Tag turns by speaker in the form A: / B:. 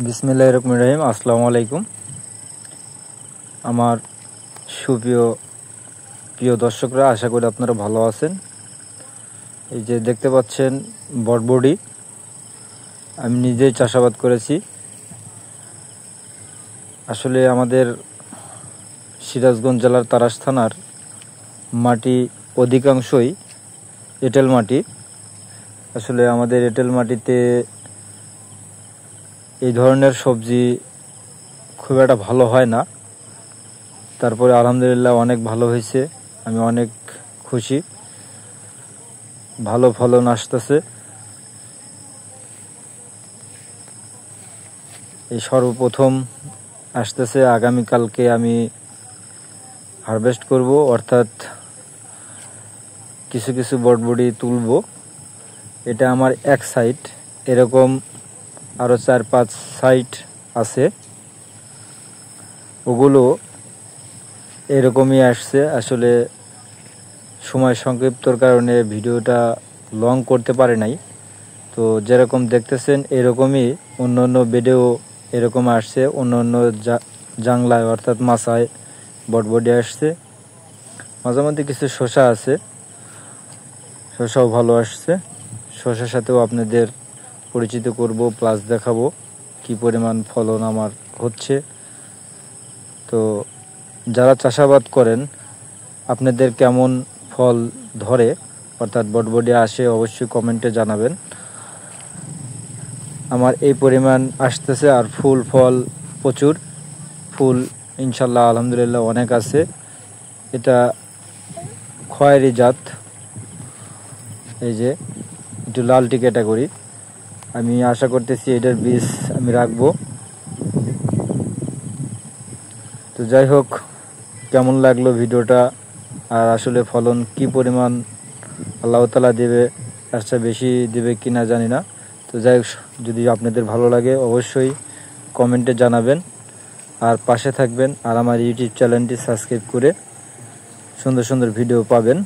A: বিসমিল্লাহির রহমানির রহিম। আসসালামু আলাইকুম। আমার প্রিয় দর্শকরা, আশা করি আপনারা ভালো আছেন। এই যে দেখতে পাচ্ছেন বটবডি, আমি নিজেই চাষাবাদ করেছি। আসলে আমাদের সিরাজগঞ্জ জেলার তারাস থানার মাটি অধিকাংশই এঁটেল মাটি। আসলে আমাদের এঁটেল মাটিতে এই ধরনের সবজি খুব একটা ভালো হয় না, তারপরে আলহামদুলিল্লাহ অনেক ভালো হয়েছে। আমি অনেক খুশি, ভালো ফলন আসতেছে। এই সর্বপ্রথম আসতেছে, আগামীকালকে আমি হারভেস্ট করব, অর্থাৎ কিছু কিছু বটবডি তুলব। এটা আমার এক সাইড, এরকম আরও 4-5 সাইড আছে, ওগুলো এরকমই আসছে। আসলে সময় সংক্ষিপ্তর কারণে ভিডিওটা লং করতে পারে নাই। তো যেরকম দেখতেছেন এরকমই অন্য অন্য ভিডিও এরকম আসছে, অন্য অন্য জাংলায় অর্থাৎ মাছায় বটবডি আসছে। মাঝে মধ্যে কিছু শসা আছে, শসাও ভালো আসছে। শসার সাথেও আপনাদের পরিচিত করব, প্লাস দেখাবো কি পরিমাণ ফলন আমার হচ্ছে। তো যারা চাষাবাদ করেন, আপনাদের কেমন ফল ধরে অর্থাৎ বটবডি আসে, অবশ্যই কমেন্টে জানাবেন। আমার এই পরিমাণ আসতেছে, আর ফল প্রচুর, ফুল ইনশাল্লাহ আলহামদুলিল্লাহ অনেক আছে। এটা খয়েরি জাত, এই যে একটু লালটি ক্যাটাগরি। আমি আশা করতেছি এটার বীজ আমি রাখবো। তো যাই হোক, কেমন লাগলো ভিডিওটা, আর আসলে ফলন কি পরিমাণ আল্লাহ তাআলা দেবে, আচ্ছা বেশি দেবে কিনা জানি না। তো যাই হোক, যদি আপনাদের ভালো লাগে অবশ্যই কমেন্টে জানাবেন, আর পাশে থাকবেন, আর আমার ইউটিউব চ্যানেলটি সাবস্ক্রাইব করে সুন্দর সুন্দর ভিডিও পাবেন।